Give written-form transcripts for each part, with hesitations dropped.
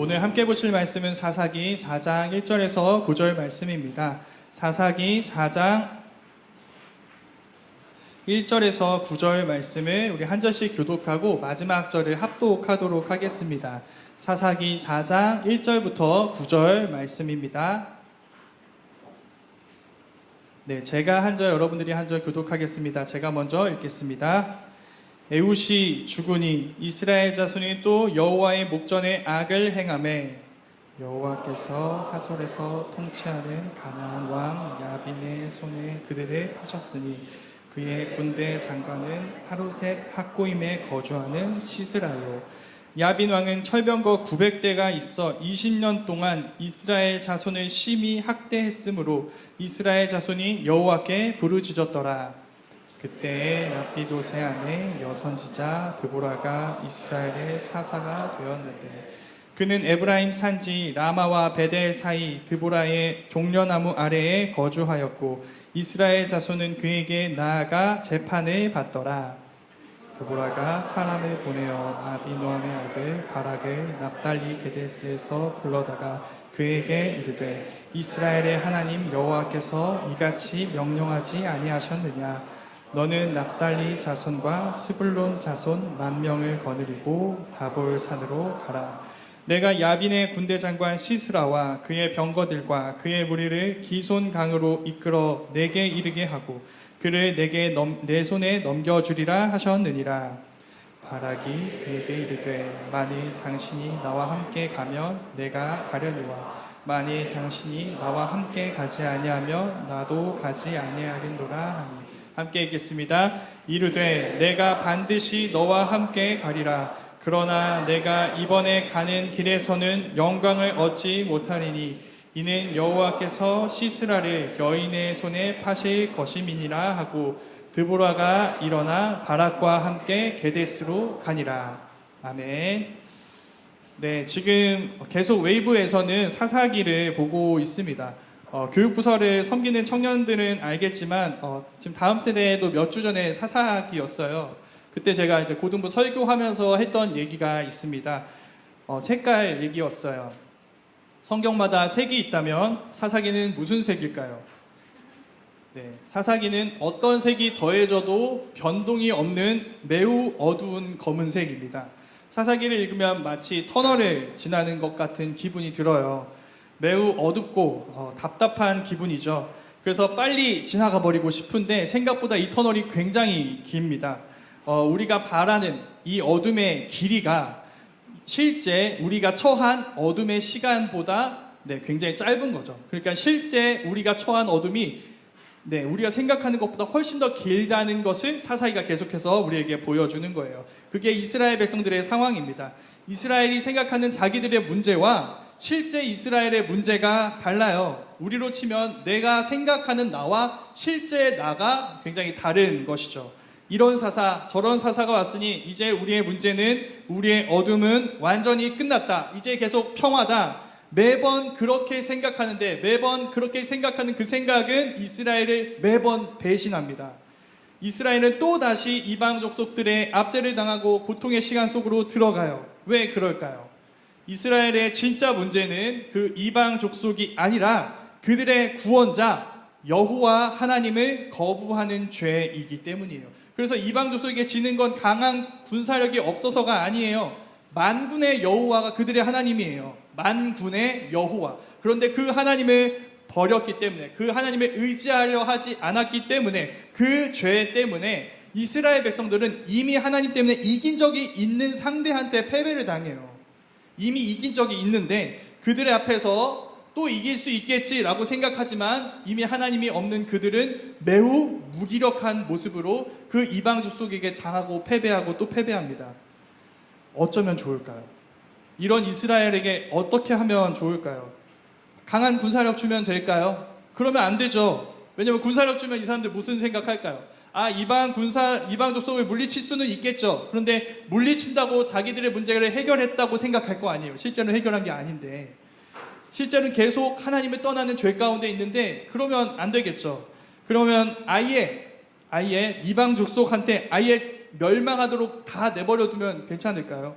오늘 함께 보실 말씀은 사사기 4장 1절에서 9절 말씀입니다. 사사기 4장 1절에서 9절 말씀을 우리 한 절씩 교독하고 마지막 절을 합독하도록 하겠습니다. 사사기 4장 1절부터 9절 말씀입니다. 네, 제가 한 절, 여러분들이 한 절 교독하겠습니다. 제가 먼저 읽겠습니다. 에훗이 죽으니 이스라엘 자손이 또 여호와의 목전에 악을 행하매 여호와께서 하솔에서 통치하는 가나안 왕 야빈의 손에 그들을 하셨으니 그의 군대 장관은 하루셋 학고임에 거주하는 시스라요. 야빈 왕은 철병거 900대가 있어 20년 동안 이스라엘 자손을 심히 학대했으므로 이스라엘 자손이 여호와께 부르짖었더라. 그때에 라피도세 아내 여선지자 드보라가 이스라엘의 사사가 되었는데 그는 에브라임 산지 라마와 베델 사이 드보라의 종려나무 아래에 거주하였고 이스라엘 자손은 그에게 나아가 재판을 받더라. 드보라가 사람을 보내어 아비노함의 아들 바락을 납달리 게데스에서 불러다가 그에게 이르되 이스라엘의 하나님 여호와께서 이같이 명령하지 아니하셨느냐. 너는 납달리 자손과 스불론 자손 10,000명을 거느리고 다볼 산으로 가라. 내가 야빈의 군대 장관 시스라와 그의 병거들과 그의 무리를 기손 강으로 이끌어 내게 이르게 하고 그를 내 손에 넘겨주리라 하셨느니라. 바락이 그에게 이르되 만일 당신이 나와 함께 가면 내가 가려니와 만일 당신이 나와 함께 가지 아니하면 나도 가지 아니하겠노라 하니 함께 읽겠습니다. 이르되 내가 반드시 너와 함께 가리라. 그러나 내가 이번에 가는 길에서는 영광을 얻지 못하리니 이는 여호와께서 시스라를 여인의 손에 파실 것임이니라 하고 드보라가 일어나 바락과 함께 게데스로 가니라. 아멘. 네, 지금 계속 웨이브에서는 사사기를 보고 있습니다. 교육부서를 섬기는 청년들은 알겠지만 지금 다음 세대에도 몇 주 전에 사사기였어요. 그때 제가 이제 고등부 설교하면서 했던 얘기가 있습니다. 색깔 얘기였어요. 성경마다 색이 있다면 사사기는 무슨 색일까요? 네, 사사기는 어떤 색이 더해져도 변동이 없는 매우 어두운 검은색입니다. 사사기를 읽으면 마치 터널을 지나는 것 같은 기분이 들어요. 매우 어둡고 답답한 기분이죠. 그래서 빨리 지나가 버리고 싶은데 생각보다 이 터널이 굉장히 깁니다. 우리가 바라는 이 어둠의 길이가 실제 우리가 처한 어둠의 시간보다 굉장히 짧은 거죠. 그러니까 실제 우리가 처한 어둠이 우리가 생각하는 것보다 훨씬 더 길다는 것을 사사기가 계속해서 우리에게 보여주는 거예요. 그게 이스라엘 백성들의 상황입니다. 이스라엘이 생각하는 자기들의 문제와 실제 이스라엘의 문제가 달라요. 우리로 치면 내가 생각하는 나와 실제 나가 굉장히 다른 것이죠. 이런 사사 저런 사사가 왔으니 이제 우리의 문제는, 우리의 어둠은 완전히 끝났다. 이제 계속 평화다. 매번 그렇게 생각하는데 매번 그렇게 생각하는 그 생각은 이스라엘을 매번 배신합니다. 이스라엘은 또다시 이방 족속들의 압제를 당하고 고통의 시간 속으로 들어가요. 왜 그럴까요? 이스라엘의 진짜 문제는 그 이방 족속이 아니라 그들의 구원자 여호와 하나님을 거부하는 죄이기 때문이에요. 그래서 이방 족속에게 지는 건 강한 군사력이 없어서가 아니에요. 만군의 여호와가 그들의 하나님이에요. 만군의 여호와. 그런데 그 하나님을 버렸기 때문에, 그 하나님을 의지하려 하지 않았기 때문에, 그 죄 때문에 이스라엘 백성들은 이미 하나님 때문에 이긴 적이 있는 상대한테 패배를 당해요. 이미 이긴 적이 있는데 그들의 앞에서 또 이길 수 있겠지라고 생각하지만 이미 하나님이 없는 그들은 매우 무기력한 모습으로 그 이방 족속에게 당하고 패배하고 또 패배합니다. 어쩌면 좋을까요? 이런 이스라엘에게 어떻게 하면 좋을까요? 강한 군사력 주면 될까요? 그러면 안 되죠. 왜냐하면 군사력 주면 이 사람들 무슨 생각할까요? 이방 족속을 물리칠 수는 있겠죠. 그런데 물리친다고 자기들의 문제를 해결했다고 생각할 거 아니에요. 실제는 해결한 게 아닌데, 실제는 계속 하나님을 떠나는 죄 가운데 있는데 그러면 안 되겠죠. 그러면 아예 이방 족속한테 아예 멸망하도록 다 내버려 두면 괜찮을까요?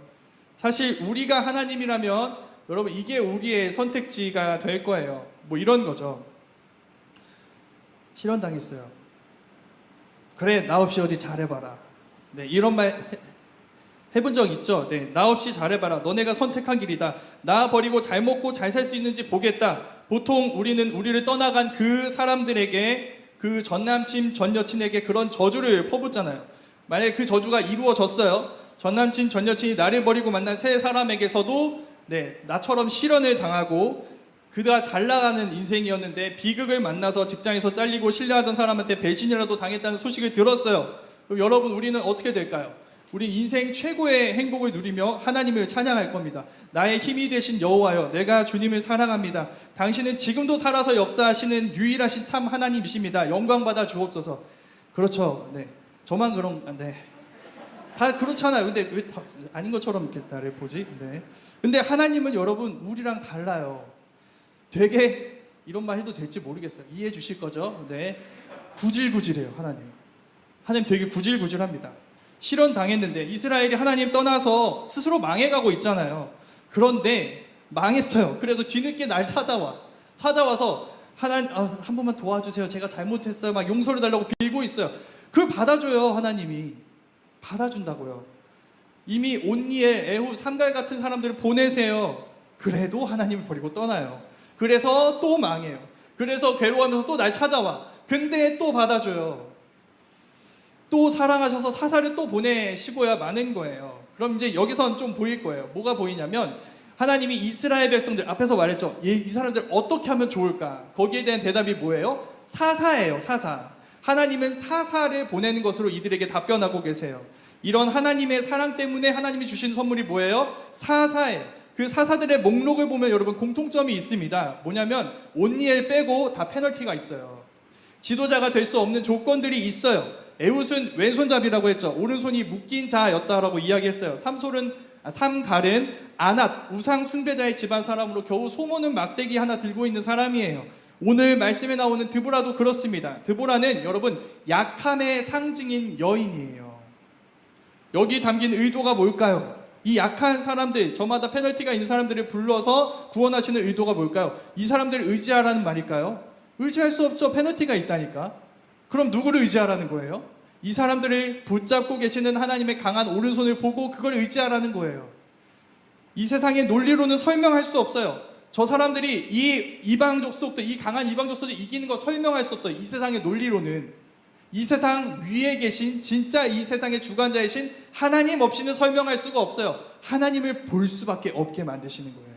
사실 우리가 하나님이라면 여러분 이게 우리의 선택지가 될 거예요. 뭐 이런 거죠. 실현당했어요. 그래 나 없이 어디 잘해봐라. 네, 이런 말 해본 적 있죠? 네, 나 없이 잘해봐라. 너네가 선택한 길이다. 나 버리고 잘 먹고 잘 살 수 있는지 보겠다. 보통 우리는 우리를 떠나간 그 사람들에게, 그 전남친 전 여친에게 그런 저주를 퍼붓잖아요. 만약에 그 저주가 이루어졌어요. 전남친 전 여친이 나를 버리고 만난 새 사람에게서도 네, 나처럼 실현을 당하고 그가 잘 나가는 인생이었는데 비극을 만나서 직장에서 잘리고 신뢰하던 사람한테 배신이라도 당했다는 소식을 들었어요. 그럼 여러분 우리는 어떻게 될까요? 우리 인생 최고의 행복을 누리며 하나님을 찬양할 겁니다. 나의 힘이 되신 여호와여, 내가 주님을 사랑합니다. 당신은 지금도 살아서 역사하시는 유일하신 참 하나님이십니다. 영광 받아 주옵소서. 그렇죠. 네, 저만 그런, 네, 다 그렇잖아요. 근데 왜 다 아닌 것처럼 이렇게 나를 보지? 네. 근데 하나님은 여러분 우리랑 달라요. 되게 이런 말 해도 될지 모르겠어요. 이해해 주실 거죠? 네. 구질구질해요, 하나님. 하나님 되게 구질구질합니다. 실현 당했는데 이스라엘이 하나님 떠나서 스스로 망해가고 있잖아요. 그런데 망했어요. 그래서 뒤늦게 날 찾아와서 하나님 한 번만 도와주세요. 제가 잘못했어요. 막 용서를 달라고 빌고 있어요. 그걸 받아줘요. 하나님이 받아준다고요. 이미 온니엘, 에후, 삼갈 같은 사람들을 보내세요. 그래도 하나님을 버리고 떠나요. 그래서 또 망해요. 그래서 괴로워하면서 또 날 찾아와. 근데 또 받아줘요. 또 사랑하셔서 사사를 또 보내시고야 마는 거예요. 그럼 이제 여기선 좀 보일 거예요. 뭐가 보이냐면 하나님이 이스라엘 백성들, 앞에서 말했죠. 이 사람들 어떻게 하면 좋을까? 거기에 대한 대답이 뭐예요? 사사예요. 사사. 하나님은 사사를 보내는 것으로 이들에게 답변하고 계세요. 이런 하나님의 사랑 때문에 하나님이 주신 선물이 뭐예요? 사사예요. 그 사사들의 목록을 보면 여러분 공통점이 있습니다. 뭐냐면 온니엘 빼고 다 페널티가 있어요. 지도자가 될 수 없는 조건들이 있어요. 에훗은 왼손잡이라고 했죠. 오른손이 묶인 자였다라고 이야기했어요. 삼갈은 아낫, 우상 숭배자의 집안 사람으로 겨우 소모는 막대기 하나 들고 있는 사람이에요. 오늘 말씀에 나오는 드보라도 그렇습니다. 드보라는 여러분 약함의 상징인 여인이에요. 여기 담긴 의도가 뭘까요? 이 약한 사람들, 저마다 페널티가 있는 사람들을 불러서 구원하시는 의도가 뭘까요? 이 사람들을 의지하라는 말일까요? 의지할 수 없죠. 페널티가 있다니까. 그럼 누구를 의지하라는 거예요? 이 사람들을 붙잡고 계시는 하나님의 강한 오른손을 보고 그걸 의지하라는 거예요. 이 세상의 논리로는 설명할 수 없어요. 저 사람들이 이 이방 족속들, 이 강한 이방 족속들 이기는 거 설명할 수 없어요. 이 세상의 논리로는. 이 세상 위에 계신 진짜 이 세상의 주관자이신 하나님 없이는 설명할 수가 없어요. 하나님을 볼 수밖에 없게 만드시는 거예요.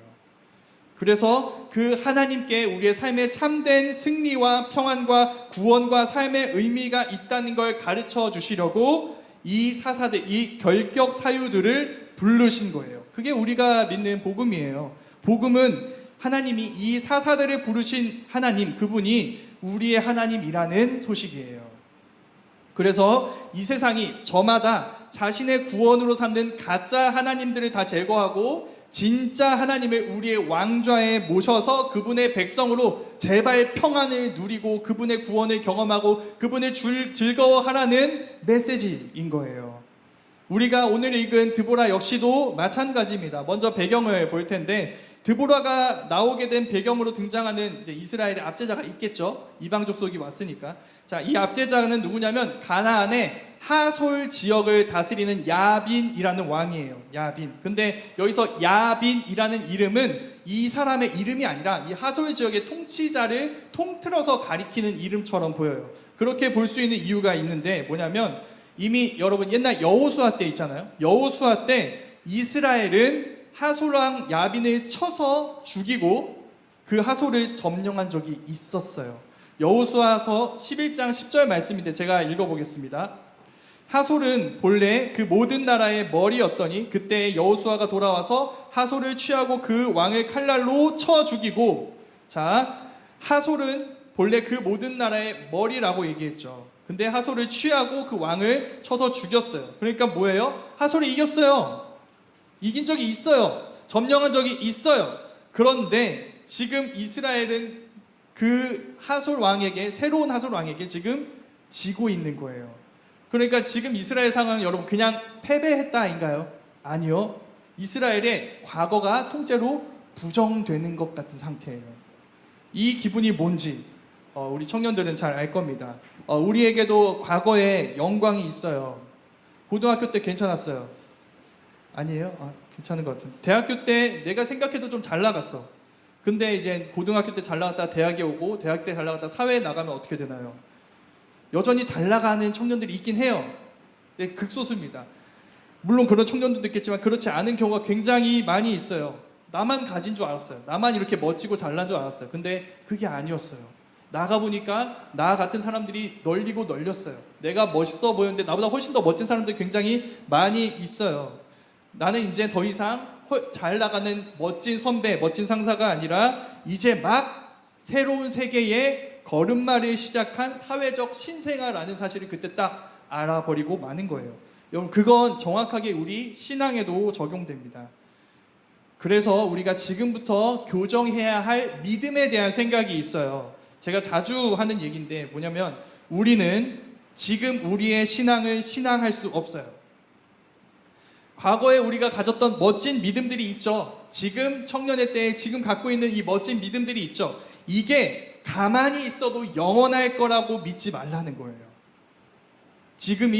그래서 그 하나님께 우리의 삶에 참된 승리와 평안과 구원과 삶의 의미가 있다는 걸 가르쳐 주시려고 이 사사들, 이 결격 사유들을 부르신 거예요. 그게 우리가 믿는 복음이에요. 복음은 하나님이 이 사사들을 부르신 하나님, 그분이 우리의 하나님이라는 소식이에요. 그래서 이 세상이 저마다 자신의 구원으로 삼는 가짜 하나님들을 다 제거하고 진짜 하나님을 우리의 왕좌에 모셔서 그분의 백성으로 제발 평안을 누리고 그분의 구원을 경험하고 그분을 즐거워하라는 메시지인 거예요. 우리가 오늘 읽은 드보라 역시도 마찬가지입니다. 먼저 배경을 볼 텐데 드보라가 나오게 된 배경으로 등장하는 이제 이스라엘의 압제자가 있겠죠. 이방 족속이 왔으니까. 자, 이 압제자는 누구냐면 가나안의 하솔 지역을 다스리는 야빈이라는 왕이에요. 야빈. 근데 여기서 야빈이라는 이름은 이 사람의 이름이 아니라 이 하솔 지역의 통치자를 통틀어서 가리키는 이름처럼 보여요. 그렇게 볼 수 있는 이유가 있는데 뭐냐면 이미 여러분 옛날 여호수아 때 있잖아요. 여호수아 때 이스라엘은 하솔 왕 야빈을 쳐서 죽이고 그 하솔을 점령한 적이 있었어요. 여호수아서 11장 10절 말씀인데 제가 읽어보겠습니다. 하솔은 본래 그 모든 나라의 머리였더니 그때 여호수아가 돌아와서 하솔을 취하고 그 왕을 칼날로 쳐 죽이고, 자, 하솔은 본래 그 모든 나라의 머리라고 얘기했죠. 근데 하솔을 취하고 그 왕을 쳐서 죽였어요. 그러니까 뭐예요? 하솔이 이겼어요. 이긴 적이 있어요. 점령한 적이 있어요. 그런데 지금 이스라엘은 그 하솔 왕에게, 새로운 하솔 왕에게 지금 지고 있는 거예요. 그러니까 지금 이스라엘 상황은 여러분 그냥 패배했다인가요? 아니요. 이스라엘의 과거가 통째로 부정되는 것 같은 상태예요. 이 기분이 뭔지 우리 청년들은 잘 알 겁니다. 우리에게도 과거에 영광이 있어요. 고등학교 때 괜찮았어요. 아니에요? 괜찮은 것 같은데. 대학교 때 내가 생각해도 좀 잘 나갔어. 근데 이제 고등학교 때 잘 나갔다 대학에 오고 대학 때 잘 나갔다 사회에 나가면 어떻게 되나요? 여전히 잘 나가는 청년들이 있긴 해요. 네, 극소수입니다. 물론 그런 청년들도 있겠지만 그렇지 않은 경우가 굉장히 많이 있어요. 나만 가진 줄 알았어요. 나만 이렇게 멋지고 잘난 줄 알았어요. 근데 그게 아니었어요. 나가보니까 나 같은 사람들이 널리고 널렸어요. 내가 멋있어 보였는데 나보다 훨씬 더 멋진 사람들이 굉장히 많이 있어요. 나는 이제 더 이상 잘 나가는 멋진 선배, 멋진 상사가 아니라 이제 막 새로운 세계의 걸음마를 시작한 사회적 신생아라는 사실을 그때 딱 알아버리고 마는 거예요. 여러분, 그건 정확하게 우리 신앙에도 적용됩니다. 그래서 우리가 지금부터 교정해야 할 믿음에 대한 생각이 있어요. 제가 자주 하는 얘기인데 뭐냐면 우리는 지금 우리의 신앙을 신앙할 수 없어요. 과거에 우리가 가졌던 멋진 믿음들이 있죠. 지금 청년의 때에 지금 갖고 있는 이 멋진 믿음들이 있죠. 이게 가만히 있어도 영원할 거라고 믿지 말라는 거예요. 지금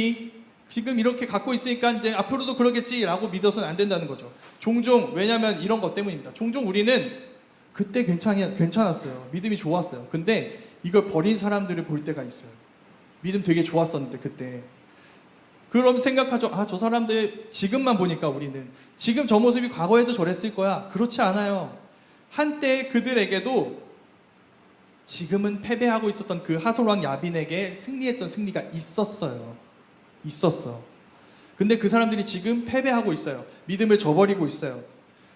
이렇게 갖고 있으니까 이제 앞으로도 그러겠지라고 믿어서는 안 된다는 거죠. 종종, 왜냐하면 이런 것 때문입니다. 종종 우리는 그때 괜찮았어요. 믿음이 좋았어요. 근데 이걸 버린 사람들을 볼 때가 있어요. 믿음 되게 좋았었는데 그때. 그럼 생각하죠. 저 사람들 지금만 보니까 우리는 지금 저 모습이 과거에도 저랬을 거야. 그렇지 않아요. 한때 그들에게도 지금은 패배하고 있었던 그 하솔왕 야빈에게 승리했던 승리가 있었어요. 근데 그 사람들이 지금 패배하고 있어요. 믿음을 저버리고 있어요.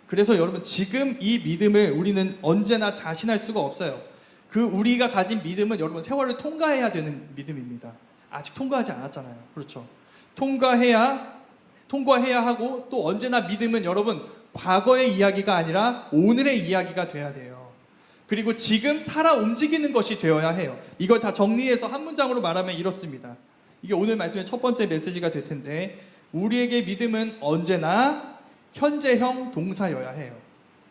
그래서 여러분, 지금 이 믿음을 우리는 언제나 자신할 수가 없어요. 그 우리가 가진 믿음은 여러분 세월을 통과해야 되는 믿음입니다. 아직 통과하지 않았잖아요. 그렇죠? 통과해야 하고, 또 언제나 믿음은 여러분 과거의 이야기가 아니라 오늘의 이야기가 돼야 돼요. 그리고 지금 살아 움직이는 것이 되어야 해요. 이걸 다 정리해서 한 문장으로 말하면 이렇습니다. 이게 오늘 말씀의 첫 번째 메시지가 될 텐데, 우리에게 믿음은 언제나 현재형 동사여야 해요.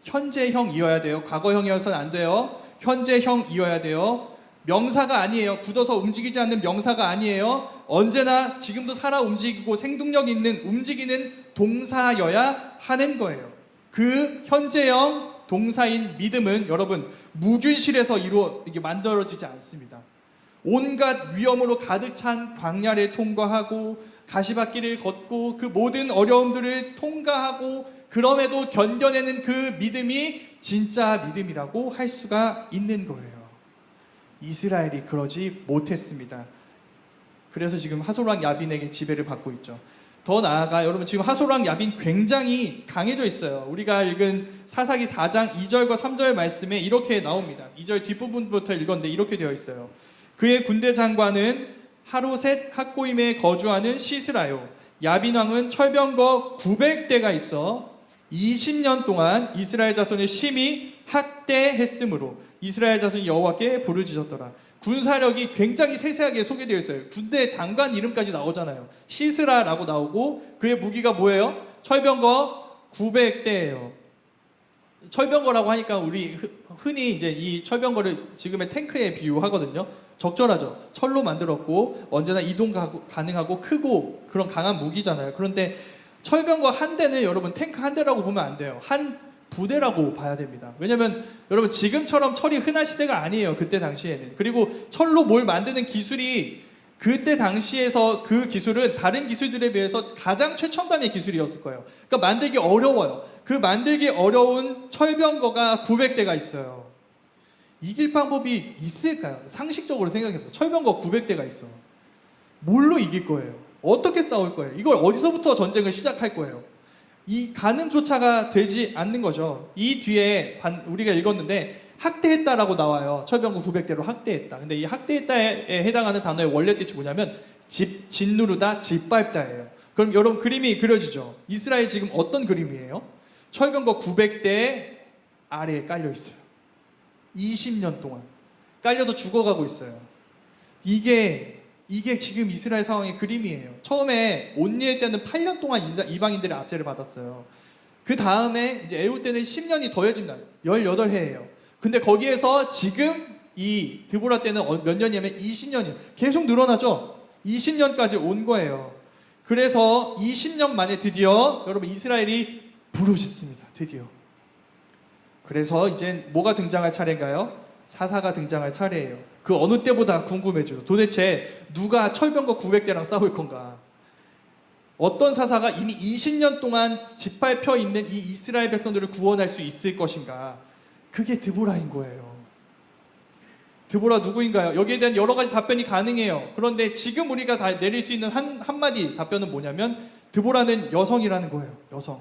현재형이어야 돼요. 과거형이어서는 안 돼요. 현재형이어야 돼요. 명사가 아니에요. 굳어서 움직이지 않는 명사가 아니에요. 언제나 지금도 살아 움직이고 생동력 있는 움직이는 동사여야 하는 거예요. 그 현재형 동사인 믿음은 여러분 무균실에서 이게 만들어지지 않습니다. 온갖 위험으로 가득 찬 광야를 통과하고 가시밭길을 걷고 그 모든 어려움들을 통과하고 그럼에도 견뎌내는 그 믿음이 진짜 믿음이라고 할 수가 있는 거예요. 이스라엘이 그러지 못했습니다. 그래서 지금 하솔왕 야빈에게 지배를 받고 있죠. 더 나아가 여러분, 지금 하솔왕 야빈 굉장히 강해져 있어요. 우리가 읽은 사사기 4장 2절과 3절 말씀에 이렇게 나옵니다. 2절 뒷부분부터 읽었는데 이렇게 되어 있어요. 그의 군대 장관은 하루셋 학고임에 거주하는 시스라요. 야빈 왕은 철병거 900대가 있어 20년 동안 이스라엘 자손을 심히 학대했으므로 이스라엘 자손이 여호와께 부르짖었더라. 군사력이 굉장히 세세하게 소개되어 있어요. 군대 장관 이름까지 나오잖아요. 시스라라고 나오고 그의 무기가 뭐예요? 철병거 900대예요. 철병거라고 하니까 우리 흔히 이제 이 철병거를 지금의 탱크에 비유하거든요. 적절하죠. 철로 만들었고 언제나 이동 가능하고 크고 그런 강한 무기잖아요. 그런데 철병거 한 대는 여러분 탱크 한 대라고 보면 안 돼요. 한 부대라고 봐야 됩니다. 왜냐면 여러분 지금처럼 철이 흔한 시대가 아니에요. 그때 당시에는. 그리고 철로 뭘 만드는 기술이 그때 당시에서 그 기술은 다른 기술들에 비해서 가장 최첨단의 기술이었을 거예요. 그러니까 만들기 어려워요. 그 만들기 어려운 철병거가 900대가 있어요. 이길 방법이 있을까요? 상식적으로 생각해보세요. 철병거 900대가 있어. 뭘로 이길 거예요? 어떻게 싸울 거예요? 이걸 어디서부터 전쟁을 시작할 거예요? 이 가늠조차가 되지 않는 거죠. 이 뒤에 우리가 읽었는데 학대했다라고 나와요. 철병거 900대로 학대했다. 근데 이 학대했다에 해당하는 단어의 원래 뜻이 뭐냐면 짓누르다, 짓밟다예요. 그럼 여러분 그림이 그려지죠. 이스라엘 지금 어떤 그림이에요? 철병거 900대 아래에 깔려 있어요. 20년 동안 깔려서 죽어가고 있어요. 이게 지금 이스라엘 상황의 그림이에요. 처음에 온니엘 때는 8년 동안 이방인들의 압제를 받았어요. 그 다음에 이제 에우 때는 10년이 더해집니다. 18해예요. 근데 거기에서 지금 이 드보라 때는 몇 년이냐면 20년이에요. 계속 늘어나죠. 20년까지 온 거예요. 그래서 20년 만에 드디어 여러분 이스라엘이 부르짖습니다. 드디어. 그래서 이제 뭐가 등장할 차례인가요? 사사가 등장할 차례예요. 그 어느 때보다 궁금해져요. 도대체 누가 철병거 900대랑 싸울 건가? 어떤 사사가 이미 20년 동안 짓밟혀 있는 이 이스라엘 백성들을 구원할 수 있을 것인가? 그게 드보라인 거예요. 드보라 누구인가요? 여기에 대한 여러 가지 답변이 가능해요. 그런데 지금 우리가 다 내릴 수 있는 한마디 답변은 뭐냐면 드보라는 여성이라는 거예요. 여성.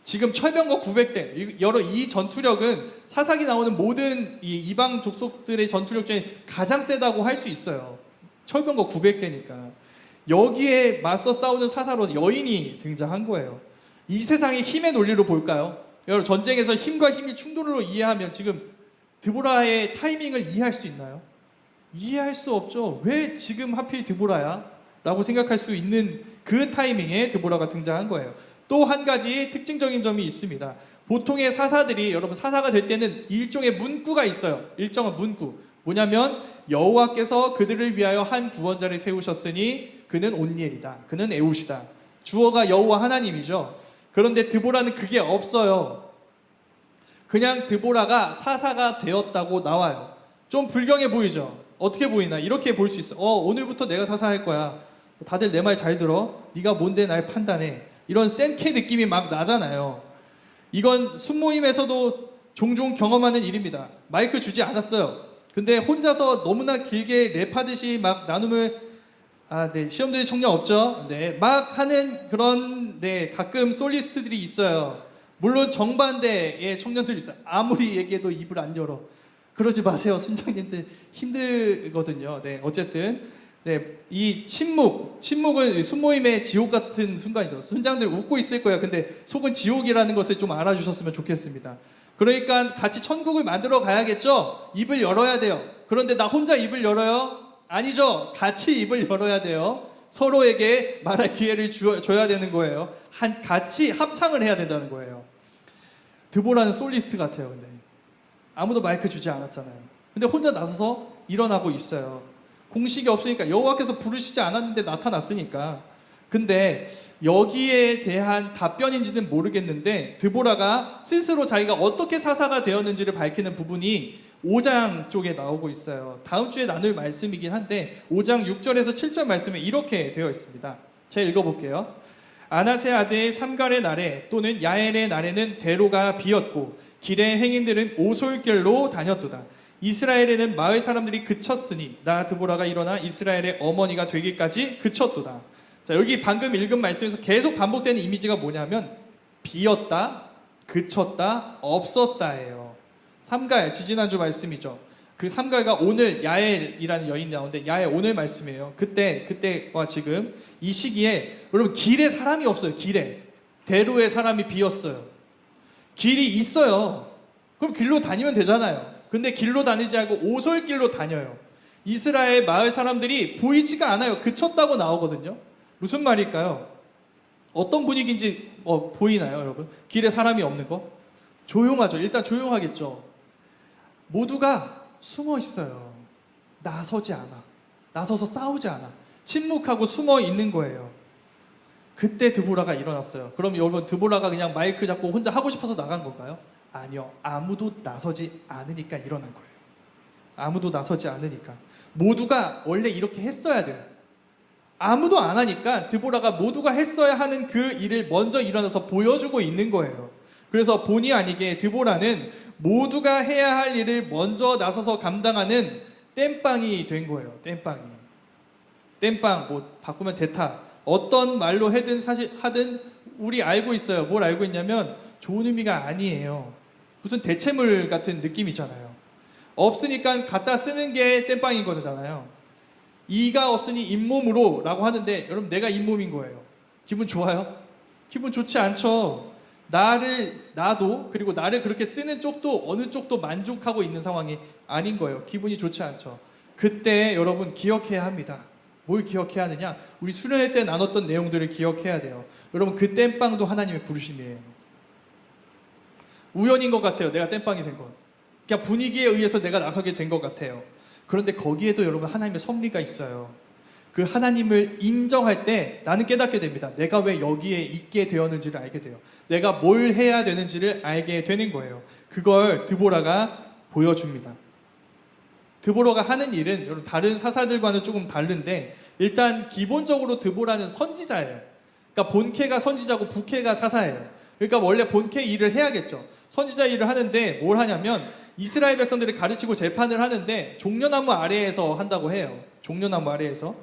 지금 철병거 900대, 이 전투력은 사사기 나오는 모든 이 이방 족속들의 전투력 중에 가장 세다고 할 수 있어요. 철병거 900대니까. 여기에 맞서 싸우는 사사로 여인이 등장한 거예요. 이 세상의 힘의 논리로 볼까요? 여러분 전쟁에서 힘과 힘이 충돌로 이해하면 지금 드보라의 타이밍을 이해할 수 있나요? 이해할 수 없죠. 왜 지금 하필 드보라야? 라고 생각할 수 있는 그 타이밍에 드보라가 등장한 거예요. 또 한 가지 특징적인 점이 있습니다. 보통의 사사들이 여러분 사사가 될 때는 일종의 문구가 있어요. 일정한 문구. 뭐냐면 여호와께서 그들을 위하여 한 구원자를 세우셨으니 그는 온니엘이다. 그는 에웃이다. 주어가 여호와 하나님이죠. 그런데 드보라는 그게 없어요. 그냥 드보라가 사사가 되었다고 나와요. 좀 불경해 보이죠? 어떻게 보이나? 이렇게 볼 수 있어. 오늘부터 내가 사사할 거야. 다들 내 말 잘 들어. 네가 뭔데 날 판단해. 이런 센케 느낌이 막 나잖아요. 이건 순모임에서도 종종 경험하는 일입니다. 마이크 주지 않았어요. 근데 혼자서 너무나 길게 랩하듯이 막 나눔을 네, 시험들이 청량 없죠? 네, 막 하는 그런 가끔 솔리스트들이 있어요. 물론 정반대의 청년들이 있어요. 아무리 얘기해도 입을 안 열어. 그러지 마세요. 순장님들 힘들거든요. 네, 어쨌든 이 침묵은 순모임의 지옥 같은 순간이죠. 순장들 웃고 있을 거야. 근데 속은 지옥이라는 것을 좀 알아주셨으면 좋겠습니다. 그러니까 같이 천국을 만들어 가야겠죠? 입을 열어야 돼요. 그런데 나 혼자 입을 열어요? 아니죠. 같이 입을 열어야 돼요. 서로에게 말할 기회를 줘야 되는 거예요. 같이 합창을 해야 된다는 거예요. 드보라는 솔리스트 같아요. 근데 아무도 마이크 주지 않았잖아요. 근데 혼자 나서서 일어나고 있어요. 공식이 없으니까 여호와께서 부르시지 않았는데 나타났으니까. 근데 여기에 대한 답변인지는 모르겠는데 드보라가 스스로 자기가 어떻게 사사가 되었는지를 밝히는 부분이 5장 쪽에 나오고 있어요. 다음 주에 나눌 말씀이긴 한데 5장 6절에서 7절 말씀에 이렇게 되어 있습니다. 제가 읽어볼게요. 아나세 아들 삼갈의 날에 또는 야엘의 날에는 대로가 비었고 길의 행인들은 오솔길로 다녔도다. 이스라엘에는 마을 사람들이 그쳤으니 나 드보라가 일어나 이스라엘의 어머니가 되기까지 그쳤도다. 자, 여기 방금 읽은 말씀에서 계속 반복되는 이미지가 뭐냐면 비었다, 그쳤다, 없었다예요. 삼갈, 지지난주 말씀이죠. 그 삼갈과 오늘 야엘이라는 여인이 나오는데 야엘 오늘 말씀이에요. 그때와 지금 이 시기에 여러분 길에 사람이 없어요. 길에 대로에 사람이 비었어요. 길이 있어요. 그럼 길로 다니면 되잖아요. 근데 길로 다니지 않고 오솔길로 다녀요. 이스라엘 마을 사람들이 보이지가 않아요. 그쳤다고 나오거든요. 무슨 말일까요? 어떤 분위기인지 보이나요, 여러분? 길에 사람이 없는 거? 조용하죠. 일단 조용하겠죠. 모두가 숨어 있어요. 나서지 않아. 나서서 싸우지 않아. 침묵하고 숨어 있는 거예요. 그때 드보라가 일어났어요. 그럼 여러분 드보라가 그냥 마이크 잡고 혼자 하고 싶어서 나간 건가요? 아니요. 아무도 나서지 않으니까 일어난 거예요. 아무도 나서지 않으니까. 모두가 원래 이렇게 했어야 돼요. 아무도 안 하니까 드보라가 모두가 했어야 하는 그 일을 먼저 일어나서 보여주고 있는 거예요. 그래서 본의 아니게 드보라는 모두가 해야 할 일을 먼저 나서서 감당하는 땜빵이 된 거예요. 땜빵 뭐 바꾸면 대타. 어떤 말로 하든 우리 알고 있어요. 뭘 알고 있냐면 좋은 의미가 아니에요. 무슨 대체물 같은 느낌이잖아요. 없으니까 갖다 쓰는 게 땜빵인 거잖아요. 이가 없으니 잇몸으로 라고 하는데 여러분 내가 잇몸인 거예요. 기분 좋아요? 기분 좋지 않죠. 나도 그리고 나를 그렇게 쓰는 쪽도 어느 쪽도 만족하고 있는 상황이 아닌 거예요. 기분이 좋지 않죠. 그때 여러분 기억해야 합니다. 뭘 기억해야 하느냐? 우리 수련회 때 나눴던 내용들을 기억해야 돼요. 여러분 그 땜빵도 하나님의 부르심이에요. 우연인 것 같아요. 내가 땜빵이 된 건. 그냥 분위기에 의해서 내가 나서게 된 것 같아요. 그런데 거기에도 여러분 하나님의 섭리가 있어요. 그 하나님을 인정할 때 나는 깨닫게 됩니다. 내가 왜 여기에 있게 되었는지를 알게 돼요. 내가 뭘 해야 되는지를 알게 되는 거예요. 그걸 드보라가 보여줍니다. 드보라가 하는 일은 여러분 다른 사사들과는 조금 다른데 일단 기본적으로 드보라는 선지자예요. 그러니까 본캐가 선지자고 부캐가 사사예요. 그러니까 원래 본캐 일을 해야겠죠. 선지자 일을 하는데 뭘 하냐면 이스라엘 백성들을 가르치고 재판을 하는데 종려나무 아래에서 한다고 해요. 종려나무 아래에서.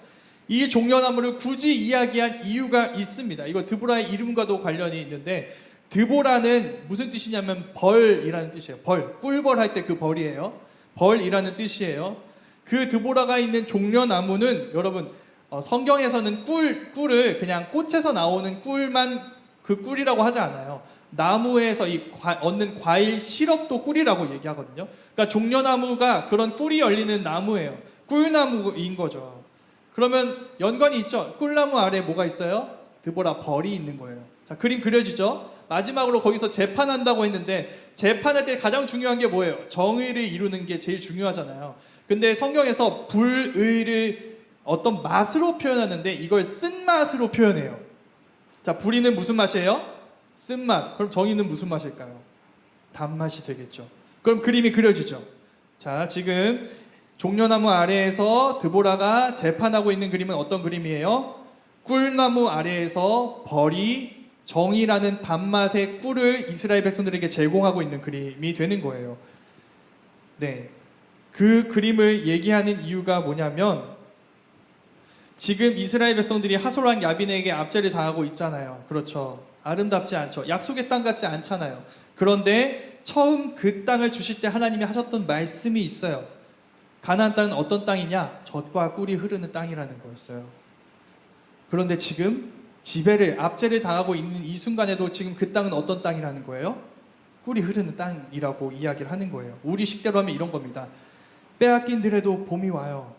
이 종려나무를 굳이 이야기한 이유가 있습니다. 이거 드보라의 이름과도 관련이 있는데 드보라는 무슨 뜻이냐면 벌이라는 뜻이에요. 벌, 꿀벌 할 때 그 벌이에요. 벌이라는 뜻이에요. 그 드보라가 있는 종려나무는 여러분 성경에서는 꿀을 그냥 꽃에서 나오는 꿀만 그 꿀이라고 하지 않아요. 나무에서 얻는 과일 시럽도 꿀이라고 얘기하거든요. 그러니까 종려나무가 그런 꿀이 열리는 나무예요. 꿀나무인 거죠. 그러면 연관이 있죠. 꿀나무 아래에 뭐가 있어요? 드보라 벌이 있는 거예요. 자, 그림 그려지죠? 마지막으로 거기서 재판한다고 했는데 재판할 때 가장 중요한 게 뭐예요? 정의를 이루는 게 제일 중요하잖아요. 근데 성경에서 불의를 어떤 맛으로 표현하는데 이걸 쓴맛으로 표현해요. 자, 불의는 무슨 맛이에요? 쓴맛. 그럼 정의는 무슨 맛일까요? 단맛이 되겠죠. 그럼 그림이 그려지죠. 자, 지금 종려나무 아래에서 드보라가 재판하고 있는 그림은 어떤 그림이에요? 꿀나무 아래에서 벌이 정의라는 단맛의 꿀을 이스라엘 백성들에게 제공하고 있는 그림이 되는 거예요. 네, 그 그림을 얘기하는 이유가 뭐냐면 지금 이스라엘 백성들이 하솔랑 야빈에게 압제를 당하고 있잖아요. 그렇죠. 아름답지 않죠. 약속의 땅 같지 않잖아요. 그런데 처음 그 땅을 주실 때 하나님이 하셨던 말씀이 있어요. 가나안 땅은 어떤 땅이냐? 젖과 꿀이 흐르는 땅이라는 거였어요. 그런데 지금 압제를 당하고 있는 이 순간에도 지금 그 땅은 어떤 땅이라는 거예요? 꿀이 흐르는 땅이라고 이야기를 하는 거예요. 우리 식대로 하면 이런 겁니다. 빼앗긴 들에도 봄이 와요.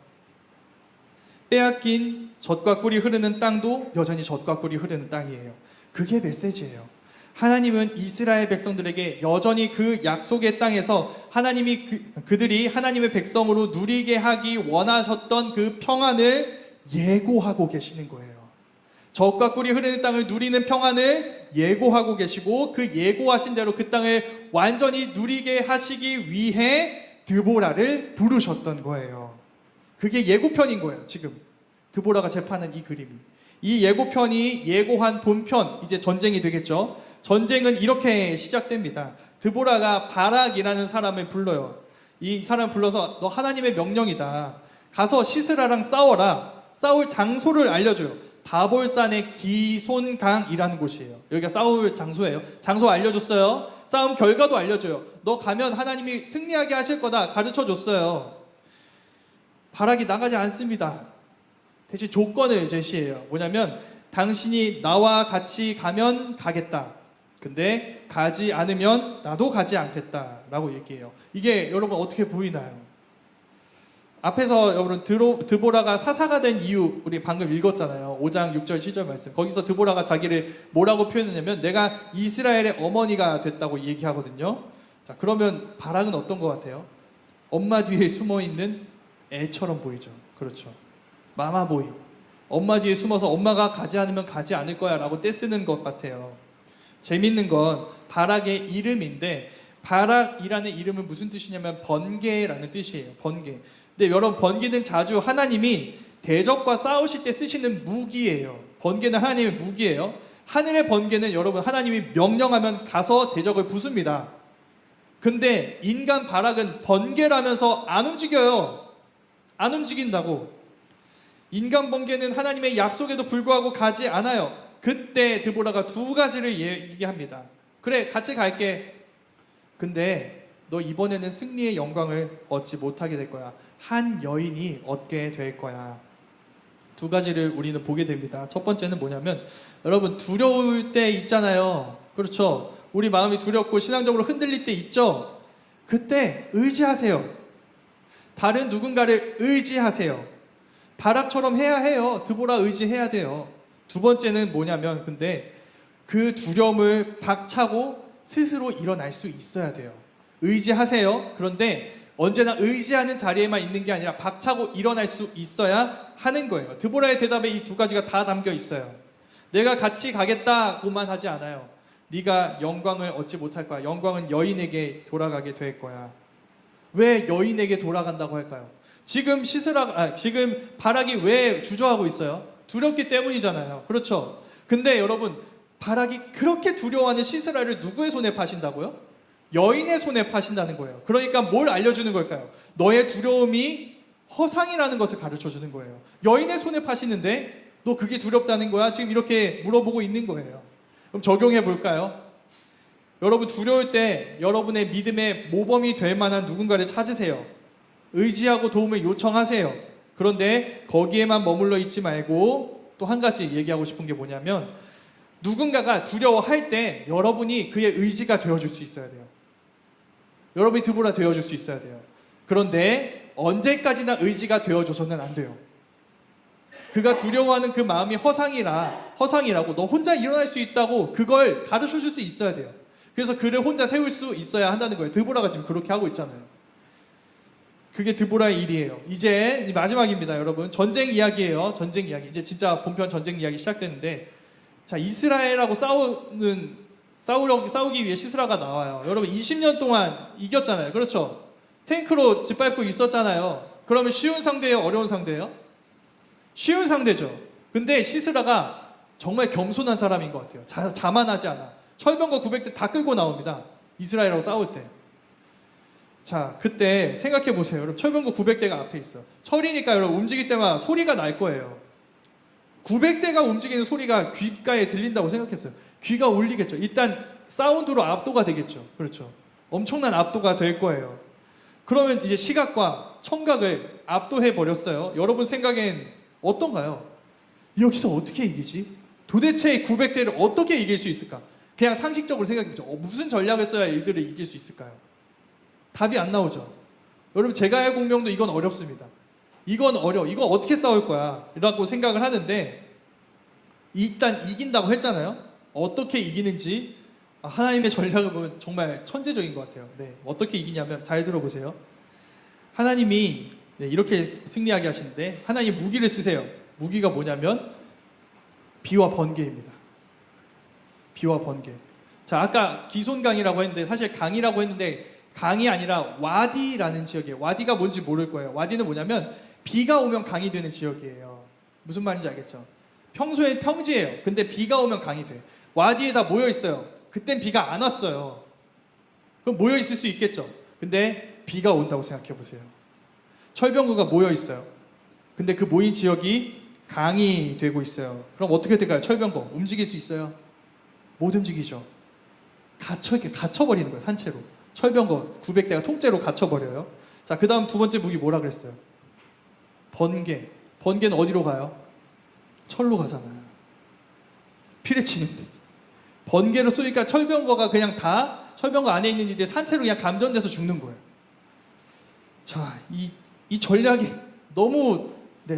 빼앗긴 젖과 꿀이 흐르는 땅도 여전히 젖과 꿀이 흐르는 땅이에요. 그게 메시지예요. 하나님은 이스라엘 백성들에게 여전히 그 약속의 땅에서 하나님이 그들이 하나님의 백성으로 누리게 하기 원하셨던 그 평안을 예고하고 계시는 거예요. 젖과 꿀이 흐르는 땅을 누리는 평안을 예고하고 계시고 그 예고하신 대로 그 땅을 완전히 누리게 하시기 위해 드보라를 부르셨던 거예요. 그게 예고편인 거예요. 지금 드보라가 재판한 이 그림이. 이 예고편이 예고한 본편, 이제 전쟁이 되겠죠. 전쟁은 이렇게 시작됩니다. 드보라가 바락이라는 사람을 불러요. 이 사람을 불러서 너 하나님의 명령이다. 가서 시스라랑 싸워라. 싸울 장소를 알려줘요. 다볼산의 기손강이라는 곳이에요. 여기가 싸울 장소예요. 장소 알려줬어요. 싸움 결과도 알려줘요. 너 가면 하나님이 승리하게 하실 거다. 가르쳐줬어요. 바락이 나가지 않습니다. 대신 조건을 제시해요. 뭐냐면 당신이 나와 같이 가면 가겠다. 근데 가지 않으면 나도 가지 않겠다라고 얘기해요. 이게 여러분 어떻게 보이나요? 앞에서 여러분 드보라가 사사가 된 이유 우리 방금 읽었잖아요. 5장 6절 7절 말씀. 거기서 드보라가 자기를 뭐라고 표현했냐면 내가 이스라엘의 어머니가 됐다고 얘기하거든요. 자, 그러면 바락은 어떤 것 같아요? 엄마 뒤에 숨어있는 애처럼 보이죠. 그렇죠. 마마보이. 엄마 뒤에 숨어서 엄마가 가지 않으면 가지 않을 거야 라고 떼쓰는 것 같아요. 재밌는 건 바락의 이름인데 바락이라는 이름은 무슨 뜻이냐면 번개라는 뜻이에요. 번개. 근데 여러분 번개는 자주 하나님이 대적과 싸우실 때 쓰시는 무기예요. 번개는 하나님의 무기예요. 하늘의 번개는 여러분 하나님이 명령하면 가서 대적을 부숩니다. 근데 인간 바락은 번개라면서 안 움직여요. 안 움직인다고. 인간 번개는 하나님의 약속에도 불구하고 가지 않아요. 그때 드보라가 두 가지를 얘기합니다. 그래, 같이 갈게. 근데 너 이번에는 승리의 영광을 얻지 못하게 될 거야. 한 여인이 얻게 될 거야. 두 가지를 우리는 보게 됩니다. 첫 번째는 뭐냐면 여러분 두려울 때 있잖아요. 그렇죠? 우리 마음이 두렵고 신앙적으로 흔들릴 때 있죠? 그때 의지하세요. 다른 누군가를 의지하세요. 바락처럼 해야 해요. 드보라 의지해야 돼요. 두 번째는 뭐냐면 근데 그 두려움을 박차고 스스로 일어날 수 있어야 돼요. 의지하세요. 그런데 언제나 의지하는 자리에만 있는 게 아니라 박차고 일어날 수 있어야 하는 거예요. 드보라의 대답에 이 두 가지가 다 담겨 있어요. 내가 같이 가겠다고만 하지 않아요. 네가 영광을 얻지 못할 거야. 영광은 여인에게 돌아가게 될 거야. 왜 여인에게 돌아간다고 할까요? 지금 지금 바락이 왜 주저하고 있어요? 두렵기 때문이잖아요. 그렇죠? 근데 여러분, 바락이 그렇게 두려워하는 시스라를 누구의 손에 파신다고요? 여인의 손에 파신다는 거예요. 그러니까 뭘 알려주는 걸까요? 너의 두려움이 허상이라는 것을 가르쳐 주는 거예요. 여인의 손에 파시는데 너 그게 두렵다는 거야? 지금 이렇게 물어보고 있는 거예요. 그럼 적용해 볼까요? 여러분, 두려울 때 여러분의 믿음의 모범이 될 만한 누군가를 찾으세요. 의지하고 도움을 요청하세요. 그런데 거기에만 머물러 있지 말고 또 한 가지 얘기하고 싶은 게 뭐냐면, 누군가가 두려워할 때 여러분이 그의 의지가 되어줄 수 있어야 돼요. 여러분이 드보라 되어줄 수 있어야 돼요. 그런데 언제까지나 의지가 되어줘서는 안 돼요. 그가 두려워하는 그 마음이 허상이라고, 너 혼자 일어날 수 있다고 그걸 가르쳐줄 수 있어야 돼요. 그래서 그를 혼자 세울 수 있어야 한다는 거예요. 드보라가 지금 그렇게 하고 있잖아요. 그게 드보라의 일이에요. 이제 마지막입니다, 여러분. 전쟁 이야기예요. 전쟁 이야기. 이제 진짜 본편 전쟁 이야기 시작되는데, 자, 이스라엘하고 싸우기 위해 시스라가 나와요. 여러분, 20년 동안 이겼잖아요. 그렇죠? 탱크로 짓밟고 있었잖아요. 그러면 쉬운 상대예요? 어려운 상대예요? 쉬운 상대죠. 근데 시스라가 정말 겸손한 사람인 것 같아요. 자만하지 않아. 철병거 900대 다 끌고 나옵니다. 이스라엘하고 싸울 때. 자, 그때 생각해 보세요. 여러분, 철병거 900대가 앞에 있어. 철이니까 여러분 움직일 때마다 소리가 날 거예요. 900대가 움직이는 소리가 귓가에 들린다고 생각해 보세요. 귀가 울리겠죠. 일단 사운드로 압도가 되겠죠. 그렇죠. 엄청난 압도가 될 거예요. 그러면 이제 시각과 청각을 압도해 버렸어요. 여러분 생각엔 어떤가요? 여기서 어떻게 이기지? 도대체 900대를 어떻게 이길 수 있을까? 그냥 상식적으로 생각해보죠. 무슨 전략을 써야 이들을 이길 수 있을까요? 답이 안 나오죠. 여러분, 제가의 공명도 이건 어렵습니다. 이건 이거 어떻게 싸울 거야? 라고 생각을 하는데, 일단 이긴다고 했잖아요. 어떻게 이기는지 하나님의 전략을 보면 정말 천재적인 것 같아요. 네, 어떻게 이기냐면 잘 들어보세요. 하나님이 이렇게 승리하게 하시는데, 하나님 무기를 쓰세요. 무기가 뭐냐면 비와 번개입니다. 비와 번개. 자, 아까 기손강이라고 했는데, 사실 강이라고 했는데 강이 아니라 와디라는 지역이에요. 와디가 뭔지 모를 거예요. 와디는 뭐냐면 비가 오면 강이 되는 지역이에요. 무슨 말인지 알겠죠? 평소에 평지예요. 근데 비가 오면 강이 돼. 와디에 다 모여 있어요. 그땐 비가 안 왔어요. 그럼 모여 있을 수 있겠죠. 근데 비가 온다고 생각해 보세요. 철병거가 모여 있어요. 근데 그 모인 지역이 강이 되고 있어요. 그럼 어떻게 될까요? 철병거 움직일 수 있어요? 못 움직이죠. 갇혀버리는 거예요. 산채로. 철병거 900대가 통째로 갇혀버려요. 자, 그 다음 두 번째 무기 뭐라 그랬어요? 번개. 번개는 어디로 가요? 철로 가잖아요. 피를 치는. 번개로 쏘니까 철병거가 그냥 다 철병거 안에 있는 이들 산채로 그냥 감전돼서 죽는 거예요. 자, 이 전략이 너무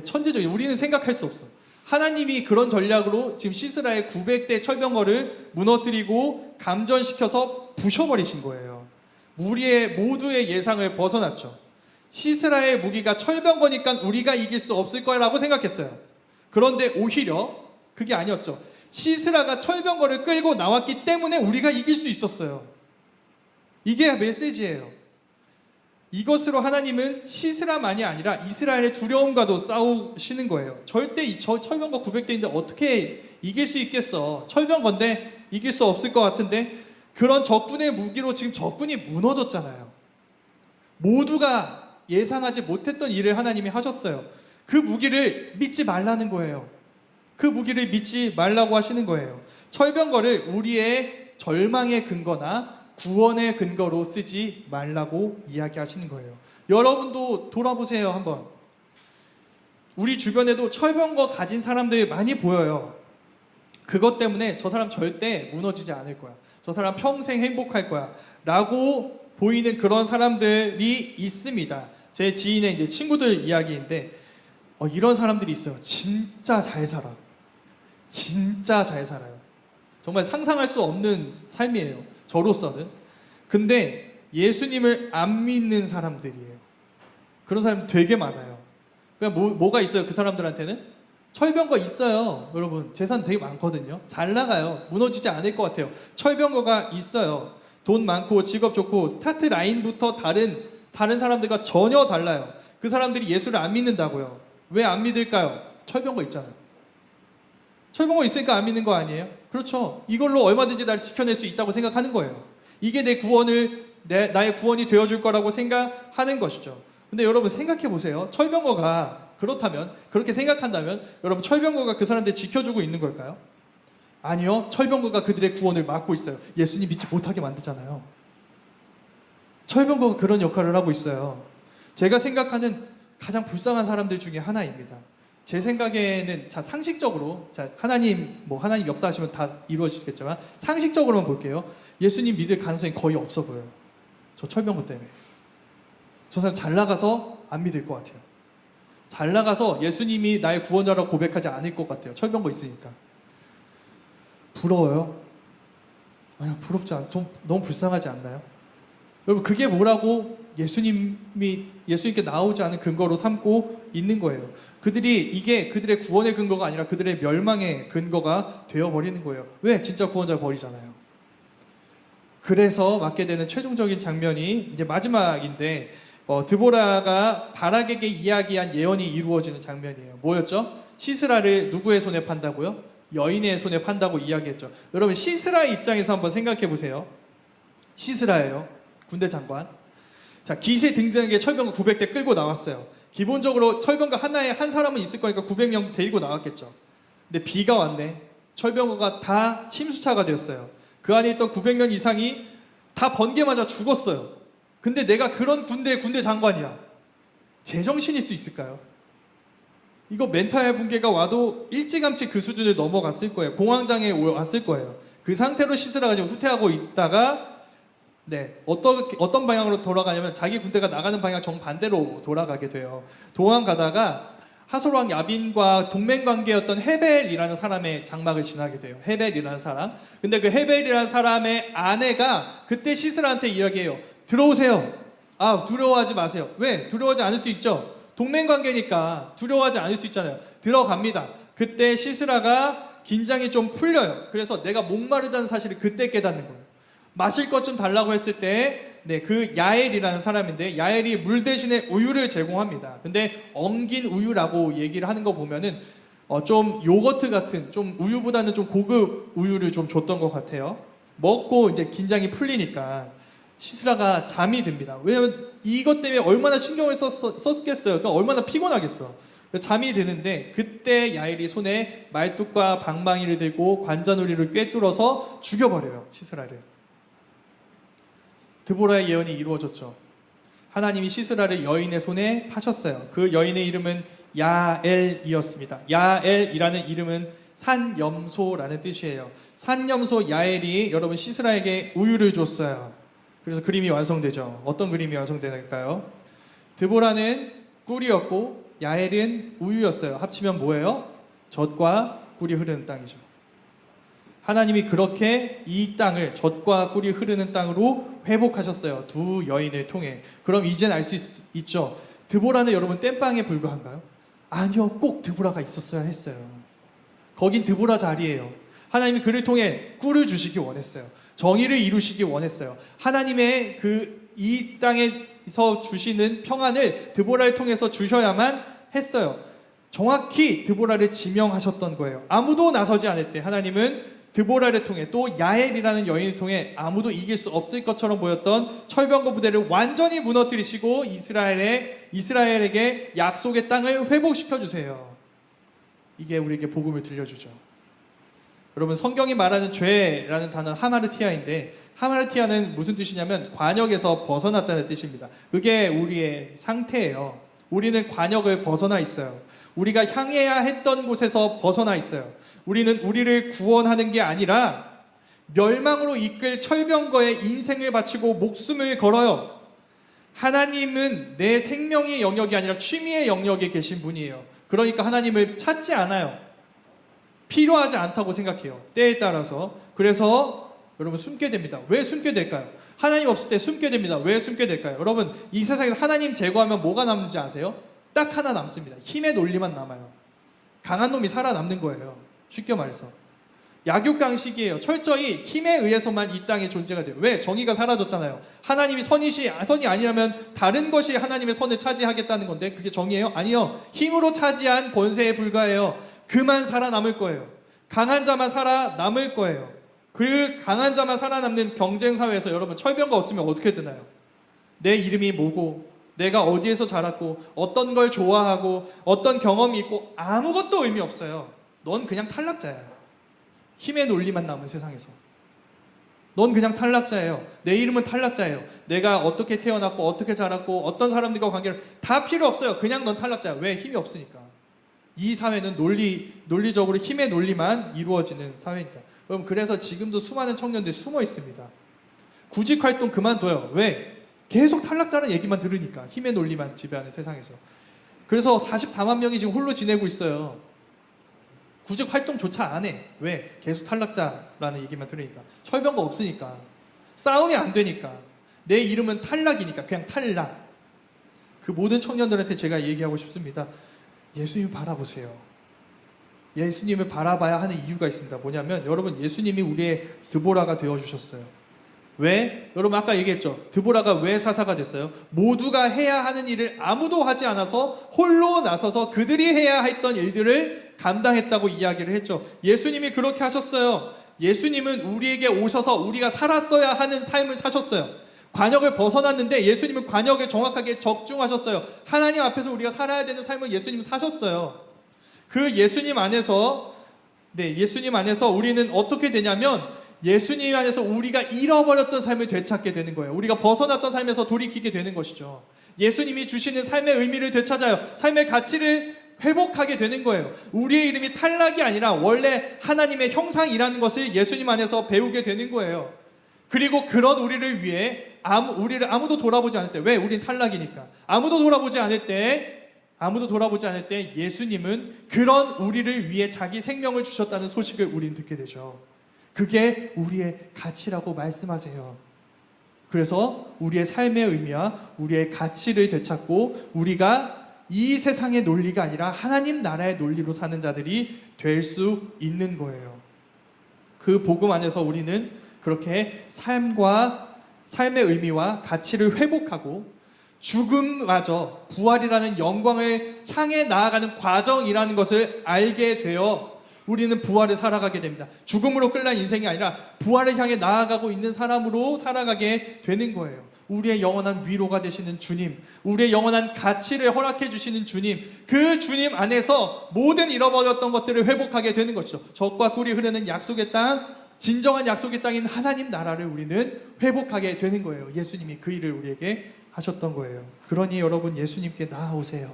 천재적이에요. 우리는 생각할 수 없어. 하나님이 그런 전략으로 지금 시스라의 900대 철병거를 무너뜨리고 감전시켜서 부셔버리신 거예요. 우리의 모두의 예상을 벗어났죠. 시스라의 무기가 철병거니까 우리가 이길 수 없을 거라고 생각했어요. 그런데 오히려 그게 아니었죠. 시스라가 철병거를 끌고 나왔기 때문에 우리가 이길 수 있었어요. 이게 메시지예요. 이것으로 하나님은 시스라만이 아니라 이스라엘의 두려움과도 싸우시는 거예요. 절대 이 철병거 900대인데 어떻게 이길 수 있겠어? 철병거인데 이길 수 없을 것 같은데, 그런 적군의 무기로 지금 적군이 무너졌잖아요. 모두가 예상하지 못했던 일을 하나님이 하셨어요. 그 무기를 믿지 말라는 거예요. 그 무기를 믿지 말라고 하시는 거예요. 철병거를 우리의 절망의 근거나 구원의 근거로 쓰지 말라고 이야기하시는 거예요. 여러분도 돌아보세요. 한번. 우리 주변에도 철병거 가진 사람들이 많이 보여요. 그것 때문에 저 사람 절대 무너지지 않을 거야, 저 사람 평생 행복할 거야 라고 보이는 그런 사람들이 있습니다. 제 지인의 이제 친구들 이야기인데, 이런 사람들이 있어요. 진짜 잘 살아. 진짜 잘 살아요. 정말 상상할 수 없는 삶이에요. 저로서는. 근데 예수님을 안 믿는 사람들이에요. 그런 사람이 되게 많아요. 그러니까 뭐가 있어요? 그 사람들한테는 철병거 있어요. 여러분 재산 되게 많거든요. 잘 나가요. 무너지지 않을 것 같아요. 철병거가 있어요. 돈 많고 직업 좋고 스타트 라인부터 다른 사람들과 전혀 달라요. 그 사람들이 예수를 안 믿는다고요. 왜 안 믿을까요? 철병거 있잖아요. 철병거 있으니까 안 믿는 거 아니에요? 그렇죠. 이걸로 얼마든지 나를 지켜낼 수 있다고 생각하는 거예요. 이게 나의 구원이 되어줄 거라고 생각하는 것이죠. 근데 여러분 생각해 보세요. 철병거가 그렇게 생각한다면 여러분 철병거가 그 사람들 지켜주고 있는 걸까요? 아니요. 철병거가 그들의 구원을 막고 있어요. 예수님 믿지 못하게 만들잖아요. 철병거가 그런 역할을 하고 있어요. 제가 생각하는 가장 불쌍한 사람들 중에 하나입니다. 제 생각에는 상식적으로 하나님 역사하시면 다 이루어지겠지만 상식적으로만 볼게요. 예수님 믿을 가능성이 거의 없어 보여요. 저 철병거 때문에. 저 사람 잘 나가서 안 믿을 것 같아요. 잘 나가서 예수님이 나의 구원자라고 고백하지 않을 것 같아요. 철병거 있으니까. 부러워요? 아니요, 부럽지 않아요. 너무 불쌍하지 않나요? 여러분 그게 뭐라고 예수님께 나오지 않은 근거로 삼고 있는 거예요. 이게 그들의 구원의 근거가 아니라 그들의 멸망의 근거가 되어버리는 거예요. 왜? 진짜 구원자를 버리잖아요. 그래서 맞게 되는 최종적인 장면이 이제 마지막인데 드보라가 바락에게 이야기한 예언이 이루어지는 장면이에요. 뭐였죠? 시스라를 누구의 손에 판다고요? 여인의 손에 판다고 이야기했죠. 여러분 시스라의 입장에서 한번 생각해 보세요. 시스라예요. 군대 장관. 자, 기세 등등하게 철병거 900대 끌고 나왔어요. 기본적으로 철병거 하나에 한 사람은 있을 거니까 900명 데리고 나왔겠죠. 근데 비가 왔네. 철병거가 다 침수차가 되었어요. 그 안에 있던 900명 이상이 다 번개 맞아 죽었어요. 근데 내가 그런 군대 장관이야. 제정신일 수 있을까요? 이거 멘탈 붕괴가 와도 일찌감치 그 수준을 넘어갔을 거예요. 공황장애에 왔을 거예요. 그 상태로 시스라가 지금 후퇴하고 있다가 어떤 방향으로 돌아가냐면 자기 군대가 나가는 방향 정반대로 돌아가게 돼요. 도망가다가 하솔왕 야빈과 동맹관계였던 헤벨이라는 사람의 장막을 지나게 돼요. 헤벨이라는 사람. 근데 그 헤벨이라는 사람의 아내가 그때 시스라한테 이야기해요. 들어오세요. 두려워하지 마세요. 왜? 두려워하지 않을 수 있죠. 동맹관계니까 두려워하지 않을 수 있잖아요. 들어갑니다. 그때 시스라가 긴장이 좀 풀려요. 그래서 내가 목마르다는 사실을 그때 깨닫는 거예요. 마실 것 좀 달라고 했을 때 그 야엘이라는 사람인데 야엘이 물 대신에 우유를 제공합니다. 근데 엉긴 우유라고 얘기를 하는 거 보면은 좀 요거트 같은 좀 우유보다는 좀 고급 우유를 좀 줬던 것 같아요. 먹고 이제 긴장이 풀리니까 시스라가 잠이 듭니다. 왜냐면 이것 때문에 얼마나 신경을 썼겠어요. 그러니까 얼마나 피곤하겠어. 잠이 드는데 그때 야엘이 손에 말뚝과 방망이를 들고 관자놀이를 꿰뚫어서 죽여버려요. 시스라를. 드보라의 예언이 이루어졌죠. 하나님이 시스라를 여인의 손에 파셨어요. 그 여인의 이름은 야엘이었습니다. 야엘이라는 이름은 산염소라는 뜻이에요. 산염소 야엘이 여러분 시스라에게 우유를 줬어요. 그래서 그림이 완성되죠. 어떤 그림이 완성될까요? 드보라는 꿀이었고 야엘은 우유였어요. 합치면 뭐예요? 젖과 꿀이 흐르는 땅이죠. 하나님이 그렇게 이 땅을 젖과 꿀이 흐르는 땅으로 회복하셨어요. 두 여인을 통해. 그럼 이젠 알 수 있죠. 드보라는 여러분 땜빵에 불과한가요? 아니요. 꼭 드보라가 있었어야 했어요. 거긴 드보라 자리예요. 하나님이 그를 통해 꿀을 주시기 원했어요. 정의를 이루시기 원했어요. 하나님의 이 땅에서 주시는 평안을 드보라를 통해서 주셔야만 했어요. 정확히 드보라를 지명하셨던 거예요. 아무도 나서지 않을 때 하나님은 드보라를 통해 또 야엘이라는 여인을 통해 아무도 이길 수 없을 것처럼 보였던 철병거 부대를 완전히 무너뜨리시고 이스라엘에게 약속의 땅을 회복시켜 주세요. 이게 우리에게 복음을 들려주죠. 여러분 성경이 말하는 죄라는 단어는 하마르티아인데 하마르티아는 무슨 뜻이냐면 관역에서 벗어났다는 뜻입니다. 그게 우리의 상태예요. 우리는 관역을 벗어나 있어요. 우리가 향해야 했던 곳에서 벗어나 있어요. 우리는 우리를 구원하는 게 아니라 멸망으로 이끌 철병거에 인생을 바치고 목숨을 걸어요. 하나님은 내 생명의 영역이 아니라 취미의 영역에 계신 분이에요. 그러니까 하나님을 찾지 않아요. 필요하지 않다고 생각해요. 때에 따라서. 그래서 여러분 숨게 됩니다. 왜 숨게 될까요? 하나님 없을 때 숨게 됩니다. 왜 숨게 될까요? 여러분 이 세상에서 하나님 제거하면 뭐가 남는지 아세요? 딱 하나 남습니다. 힘의 논리만 남아요. 강한 놈이 살아남는 거예요. 쉽게 말해서 약육강식이에요. 철저히 힘에 의해서만 이 땅에 존재가 돼요. 왜? 정의가 사라졌잖아요. 하나님이 선이 아니라면 다른 것이 하나님의 선을 차지하겠다는 건데 그게 정의예요? 아니요. 힘으로 차지한 권세에 불과해요. 그만 살아남을 거예요. 강한 자만 살아남을 거예요. 그 강한 자만 살아남는 경쟁사회에서 여러분 철병가 없으면 어떻게 되나요? 내 이름이 뭐고 내가 어디에서 자랐고 어떤 걸 좋아하고 어떤 경험이 있고 아무것도 의미 없어요. 넌 그냥 탈락자야. 힘의 논리만 남은 세상에서 넌 그냥 탈락자예요. 내 이름은 탈락자예요. 내가 어떻게 태어났고 어떻게 자랐고 어떤 사람들과 관계를 다 필요 없어요. 그냥 넌 탈락자야. 왜? 힘이 없으니까. 이 사회는 논리적으로 힘의 논리만 이루어지는 사회니까. 여러분 그래서 지금도 수많은 청년들이 숨어 있습니다. 구직활동 그만둬요. 왜? 계속 탈락자라는 얘기만 들으니까. 힘의 논리만 지배하는 세상에서. 그래서 44만 명이 지금 홀로 지내고 있어요. 구직 활동조차 안 해. 왜? 계속 탈락자라는 얘기만 들으니까. 철병가 없으니까. 싸움이 안 되니까. 내 이름은 탈락이니까. 그냥 탈락. 그 모든 청년들한테 제가 얘기하고 싶습니다. 예수님을 바라보세요. 예수님을 바라봐야 하는 이유가 있습니다. 뭐냐면 여러분 예수님이 우리의 드보라가 되어주셨어요. 왜? 여러분 아까 얘기했죠. 드보라가 왜 사사가 됐어요? 모두가 해야 하는 일을 아무도 하지 않아서 홀로 나서서 그들이 해야 했던 일들을 감당했다고 이야기를 했죠. 예수님이 그렇게 하셨어요. 예수님은 우리에게 오셔서 우리가 살았어야 하는 삶을 사셨어요. 관역을 벗어났는데 예수님은 관역을 정확하게 적중하셨어요. 하나님 앞에서 우리가 살아야 되는 삶을 예수님은 사셨어요. 그 예수님 안에서 우리는 어떻게 되냐면 예수님 안에서 우리가 잃어버렸던 삶을 되찾게 되는 거예요. 우리가 벗어났던 삶에서 돌이키게 되는 것이죠. 예수님이 주시는 삶의 의미를 되찾아요. 삶의 가치를 회복하게 되는 거예요. 우리의 이름이 탈락이 아니라 원래 하나님의 형상이라는 것을 예수님 안에서 배우게 되는 거예요. 그리고 그런 우리를 위해 우리를 아무도 돌아보지 않을 때, 왜? 우린 탈락이니까. 아무도 돌아보지 않을 때 예수님은 그런 우리를 위해 자기 생명을 주셨다는 소식을 우린 듣게 되죠. 그게 우리의 가치라고 말씀하세요. 그래서 우리의 삶의 의미와 우리의 가치를 되찾고 우리가 이 세상의 논리가 아니라 하나님 나라의 논리로 사는 자들이 될 수 있는 거예요. 그 복음 안에서 우리는 그렇게 삶의 의미와 가치를 회복하고 죽음마저 부활이라는 영광을 향해 나아가는 과정이라는 것을 알게 되어 우리는 부활을 살아가게 됩니다. 죽음으로 끝난 인생이 아니라 부활을 향해 나아가고 있는 사람으로 살아가게 되는 거예요. 우리의 영원한 위로가 되시는 주님, 우리의 영원한 가치를 허락해 주시는 주님, 그 주님 안에서 모든 잃어버렸던 것들을 회복하게 되는 것이죠. 젖과 꿀이 흐르는 약속의 땅, 진정한 약속의 땅인 하나님 나라를 우리는 회복하게 되는 거예요. 예수님이 그 일을 우리에게 하셨던 거예요. 그러니 여러분 예수님께 나아오세요.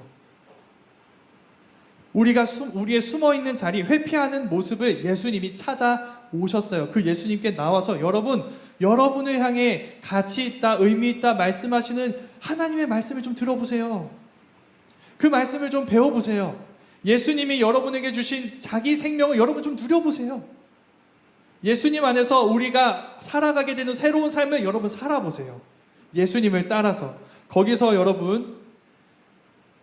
우리의 숨어있는 자리, 회피하는 모습을 예수님이 찾아오셨어요. 그 예수님께 나와서 여러분을 향해 가치 있다, 의미 있다 말씀하시는 하나님의 말씀을 좀 들어보세요. 그 말씀을 좀 배워보세요. 예수님이 여러분에게 주신 자기 생명을 여러분 좀 누려보세요. 예수님 안에서 우리가 살아가게 되는 새로운 삶을 여러분 살아보세요. 예수님을 따라서. 거기서 여러분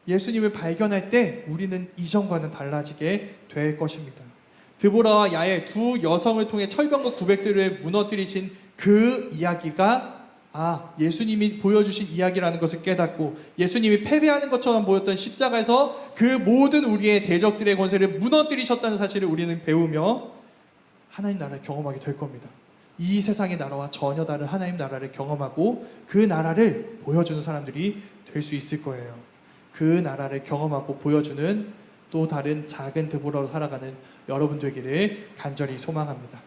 예수님을 발견할 때 우리는 이전과는 달라지게 될 것입니다. 드보라와 야엘 두 여성을 통해 철병과 구백들을 무너뜨리신 그 이야기가 예수님이 보여주신 이야기라는 것을 깨닫고 예수님이 패배하는 것처럼 보였던 십자가에서 그 모든 우리의 대적들의 권세를 무너뜨리셨다는 사실을 우리는 배우며 하나님 나라를 경험하게 될 겁니다. 이 세상의 나라와 전혀 다른 하나님 나라를 경험하고 그 나라를 보여주는 사람들이 될 수 있을 거예요. 그 나라를 경험하고 보여주는 또 다른 작은 드보라로 살아가는 여러분 되기를 간절히 소망합니다.